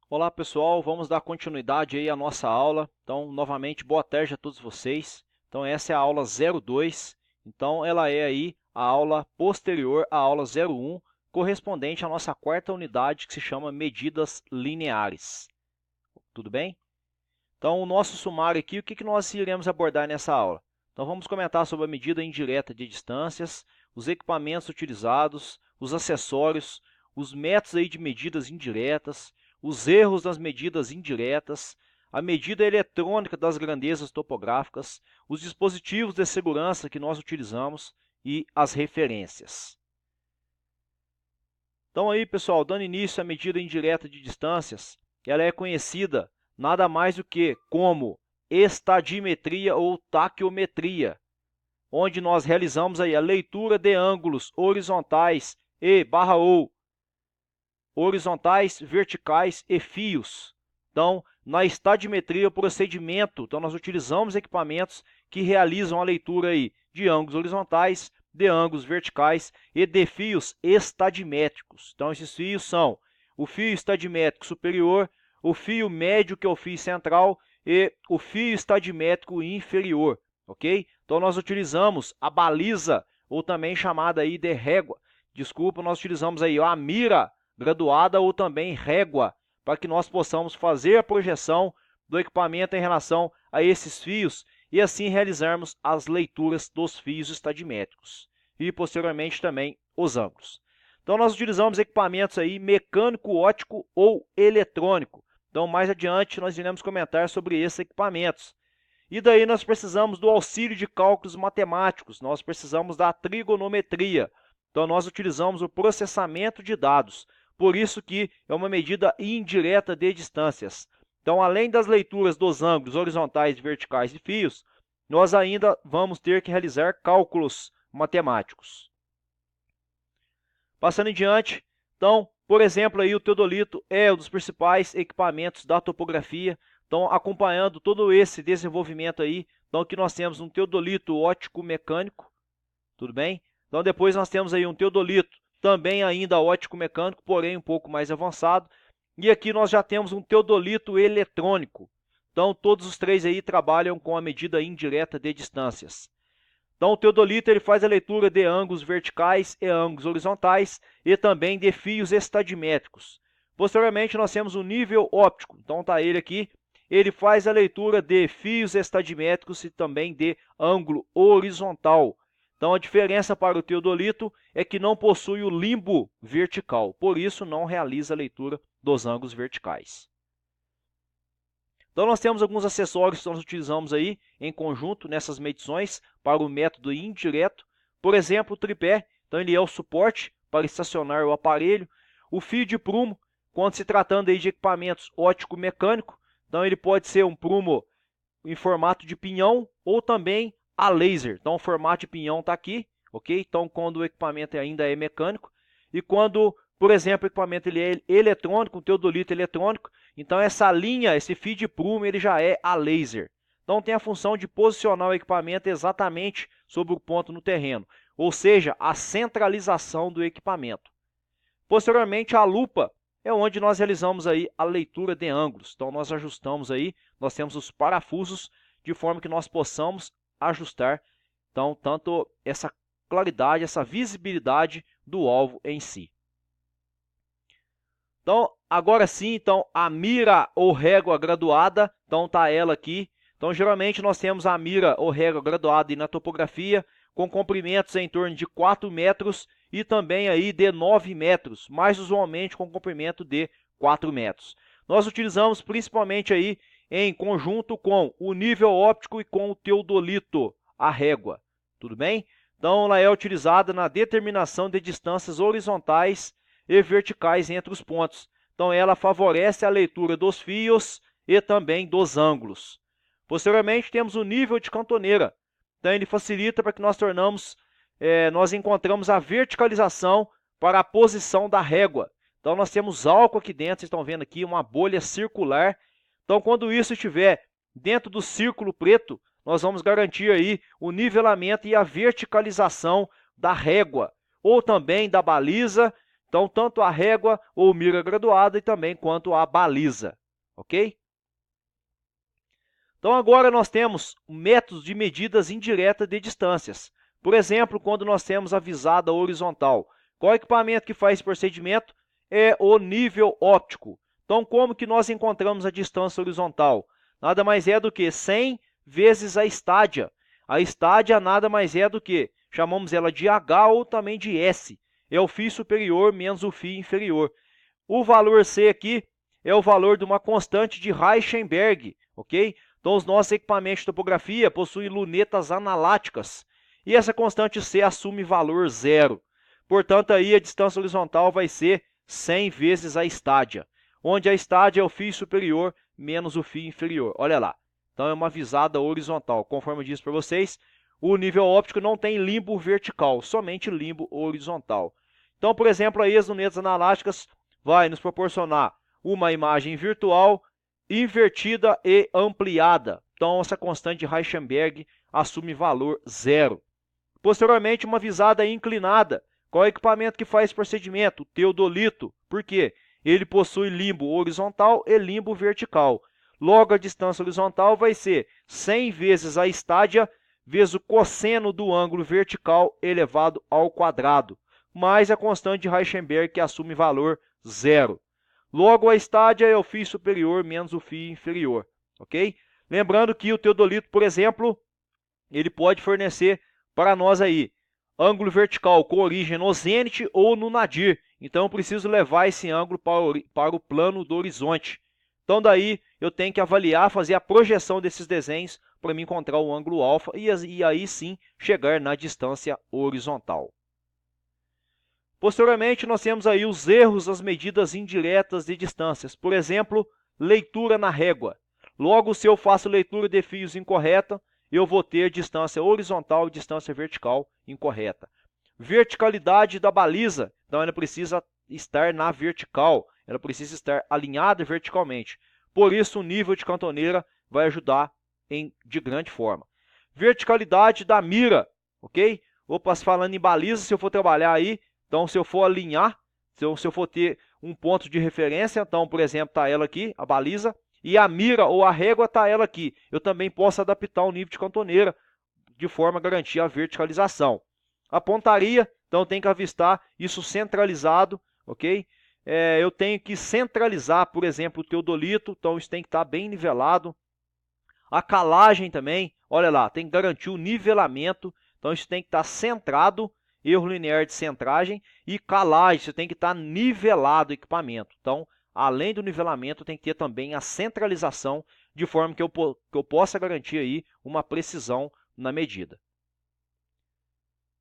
Olá pessoal, vamos dar continuidade aí à nossa aula. Então, novamente, boa tarde a todos vocês. Então, essa é a aula 02. Então, ela é aí a aula posterior à aula 01, correspondente à nossa quarta unidade, que se chama medidas lineares. Tudo bem? Então, o nosso sumário aqui, o que nós iremos abordar nessa aula? Então, vamos comentar sobre a medida indireta de distâncias, os equipamentos utilizados, os acessórios, os métodos aí de medidas indiretas, os erros das medidas indiretas, a medida eletrônica das grandezas topográficas, os dispositivos de segurança que nós utilizamos e as referências. Então aí, pessoal, dando início à medida indireta de distâncias, ela é conhecida nada mais do que como estadimetria ou taquiometria, onde nós realizamos aí a leitura de ângulos horizontais ou horizontais, verticais e fios. Então, na estadimetria, o procedimento, então nós utilizamos equipamentos que realizam a leitura aí de ângulos horizontais, de ângulos verticais e de fios estadimétricos. Então, esses fios são o fio estadimétrico superior, o fio médio, que é o fio central, e o fio estadimétrico inferior, ok? Então, nós utilizamos a baliza, ou também chamada aí de régua. Desculpa, nós utilizamos aí a mira graduada ou também régua, para que nós possamos fazer a projeção do equipamento em relação a esses fios e assim realizarmos as leituras dos fios estadimétricos e posteriormente também os ângulos. Então nós utilizamos equipamentos aí mecânico, óptico ou eletrônico. Então mais adiante nós iremos comentar sobre esses equipamentos. E daí nós precisamos do auxílio de cálculos matemáticos, nós precisamos da trigonometria. Então nós utilizamos o processamento de dados. Por isso que é uma medida indireta de distâncias. Então, além das leituras dos ângulos horizontais, verticais e fios, nós ainda vamos ter que realizar cálculos matemáticos. Passando em diante, então, por exemplo, aí o teodolito é um dos principais equipamentos da topografia. Então, acompanhando todo esse desenvolvimento aí, então aqui nós temos um teodolito óptico mecânico, tudo bem? Então, depois nós temos aí um teodolito também ainda óptico mecânico, porém um pouco mais avançado. E aqui nós já temos um teodolito eletrônico. Então, todos os três aí trabalham com a medida indireta de distâncias. Então, o teodolito ele faz a leitura de ângulos verticais e ângulos horizontais e também de fios estadimétricos. Posteriormente, nós temos o nível óptico. Então, está ele aqui. Ele faz a leitura de fios estadimétricos e também de ângulo horizontal. Então, a diferença para o teodolito é que não possui o limbo vertical, por isso não realiza a leitura dos ângulos verticais. Então, nós temos alguns acessórios que nós utilizamos aí em conjunto nessas medições para o método indireto. Por exemplo, o tripé, então ele é o suporte para estacionar o aparelho. O fio de prumo, quando se tratando aí de equipamentos óptico-mecânico, então ele pode ser um prumo em formato de pinhão ou também a laser. Então, o formato de pinhão está aqui, ok? Então, quando o equipamento ainda é mecânico e quando, por exemplo, o equipamento ele é eletrônico, um teodolito eletrônico, então essa linha, esse fio de prumo, ele já é a laser. Então, tem a função de posicionar o equipamento exatamente sobre o ponto no terreno, ou seja, a centralização do equipamento. Posteriormente, a lupa é onde nós realizamos aí a leitura de ângulos. Então, nós ajustamos aí, nós temos os parafusos de forma que nós possamos ajustar, então, tanto essa claridade, essa visibilidade do alvo em si. Então, agora sim, então, a mira ou régua graduada, então tá ela aqui. Então, geralmente nós temos a mira ou régua graduada na topografia, com comprimentos em torno de 4 metros e também aí de 9 metros, mais usualmente com comprimento de 4 metros. Nós utilizamos principalmente aí em conjunto com o nível óptico e com o teodolito, a régua, tudo bem? Então, ela é utilizada na determinação de distâncias horizontais e verticais entre os pontos. Então, ela favorece a leitura dos fios e também dos ângulos. Posteriormente, temos o nível de cantoneira. Então, ele facilita para que nós encontramos a verticalização para a posição da régua. Então, nós temos álcool aqui dentro, vocês estão vendo aqui, uma bolha circular. Então, quando isso estiver dentro do círculo preto, nós vamos garantir aí o nivelamento e a verticalização da régua, ou também da baliza, Então, tanto a régua ou mira graduada e também quanto a baliza, ok? Então, agora nós temos métodos de medidas indiretas de distâncias. Por exemplo, quando nós temos a visada horizontal. Qual equipamento que faz esse procedimento? É o nível óptico. Então, como que nós encontramos a distância horizontal? Nada mais é do que 100 vezes a estádia. A estádia nada mais é do que, chamamos ela de H ou também de S. É o φ superior menos o φ inferior. O valor C aqui é o valor de uma constante de Reichenberg, ok? Então, os nossos equipamentos de topografia possuem lunetas analáticas e essa constante C assume valor zero. Portanto, aí a distância horizontal vai ser 100 vezes a estádia, onde a estádia é o φ superior menos o φ inferior. Olha lá. Então, é uma visada horizontal. Conforme eu disse para vocês, o nível óptico não tem limbo vertical, somente limbo horizontal. Então, por exemplo, aí as lunetas analáticas vai nos proporcionar uma imagem virtual invertida e ampliada. Então, essa constante de Reichenberg assume valor zero. Posteriormente, uma visada inclinada. Qual é o equipamento que faz esse procedimento? O teodolito. Por quê? Ele possui limbo horizontal e limbo vertical. Logo, a distância horizontal vai ser 100 vezes a estádia vezes o cosseno do ângulo vertical elevado ao quadrado, mais a constante de Reichenberg, que assume valor zero. Logo, a estádia é o φ superior menos o φ inferior, ok? Lembrando que o teodolito, por exemplo, ele pode fornecer para nós aí ângulo vertical com origem no zênite ou no nadir. Então, eu preciso levar esse ângulo para o plano do horizonte. Então, daí, eu tenho que avaliar, fazer a projeção desses desenhos para me encontrar o ângulo alfa e aí sim chegar na distância horizontal. Posteriormente, nós temos aí os erros das medidas indiretas de distâncias. Por exemplo, leitura na régua. Logo, se eu faço leitura de fios incorreta, eu vou ter distância horizontal e distância vertical incorreta. Verticalidade da baliza. Então, ela precisa estar na vertical. Ela precisa estar alinhada verticalmente. Por isso, o nível de cantoneira vai ajudar de grande forma. Verticalidade da mira, ok? Opa, falando em baliza, se eu for trabalhar aí, então, se eu for alinhar, se eu for ter um ponto de referência, então, por exemplo, está ela aqui, a baliza, e a mira ou a régua está ela aqui. Eu também posso adaptar o nível de cantoneira de forma a garantir a verticalização. A pontaria, então, eu tenho que avistar isso centralizado, ok? Eu tenho que centralizar, por exemplo, o teodolito, então isso tem que estar bem nivelado. A calagem também, olha lá, tem que garantir o nivelamento, então isso tem que estar centrado, erro linear de centragem, e calagem, você tem que estar nivelado o equipamento. Então, além do nivelamento, tem que ter também a centralização, de forma que eu possa garantir aí uma precisão na medida.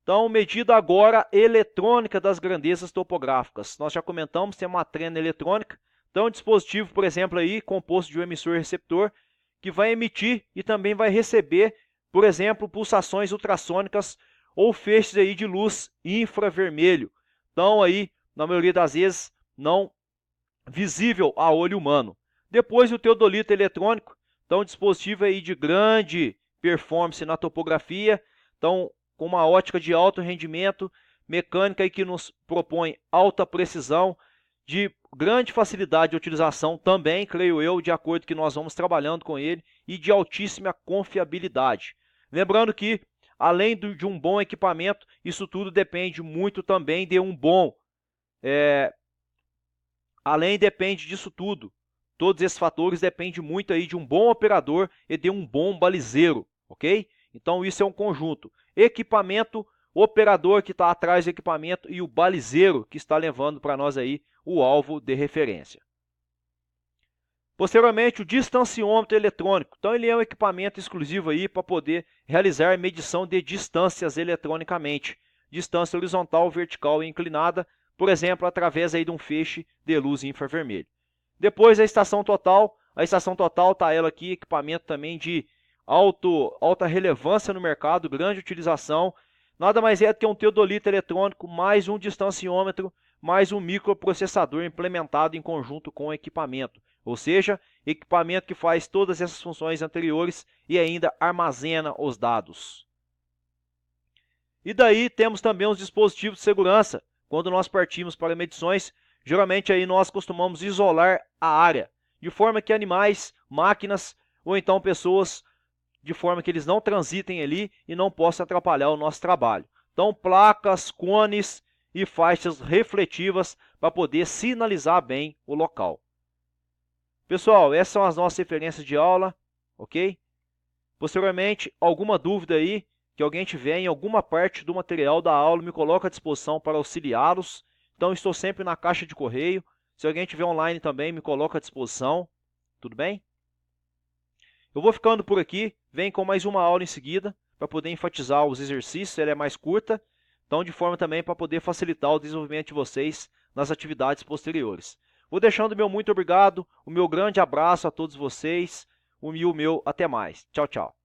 Então, medida agora eletrônica das grandezas topográficas. Nós já comentamos, tem uma trena eletrônica. Então, um dispositivo, por exemplo, aí, composto de um emissor e receptor, que vai emitir e também vai receber, por exemplo, pulsações ultrassônicas ou feixes aí de luz infravermelho. Então, aí, na maioria das vezes, não visível a olho humano. Depois, o teodolito eletrônico. Então, um dispositivo aí de grande performance na topografia. Então, com uma ótica de alto rendimento, mecânica aí que nos propõe alta precisão, de grande facilidade de utilização também, creio eu, de acordo que nós vamos trabalhando com ele, e de altíssima confiabilidade. Lembrando que, além de um bom equipamento, isso tudo depende muito também de um bom... Além depende disso tudo. Todos esses fatores dependem muito aí de um bom operador e de um bom balizeiro, ok? Então isso é um conjunto. Equipamento, operador que está atrás do equipamento e o balizeiro que está levando para nós aí o alvo de referência. Posteriormente, o distanciômetro eletrônico. Então ele é um equipamento exclusivo aí para poder realizar medição de distâncias eletronicamente. Distância horizontal, vertical e inclinada, por exemplo, através aí de um feixe de luz infravermelho. Depois a estação total. A estação total está ela aqui, equipamento também de alta relevância no mercado, grande utilização. Nada mais é do que um teodolito eletrônico, mais um distanciômetro, mais um microprocessador implementado em conjunto com o equipamento. Ou seja, equipamento que faz todas essas funções anteriores e ainda armazena os dados. E daí temos também os dispositivos de segurança. quando nós partimos para medições, geralmente aí nós costumamos isolar a área, de forma que animais, máquinas ou então pessoas, de forma que eles não transitem ali e não possam atrapalhar o nosso trabalho. Então, placas, cones e faixas refletivas para poder sinalizar bem o local. Pessoal, essas são as nossas referências de aula, ok? Posteriormente, alguma dúvida aí que alguém tiver em alguma parte do material da aula, me coloca à disposição para auxiliá-los. Então, estou sempre na caixa de correio. Se alguém tiver online também, me coloca à disposição. Tudo bem? Eu vou ficando por aqui. Venho com mais uma aula em seguida, para poder enfatizar os exercícios. Ela é mais curta, então de forma também para poder facilitar o desenvolvimento de vocês nas atividades posteriores. Vou deixando o meu muito obrigado, o meu grande abraço a todos vocês, o meu até mais. Tchau, tchau.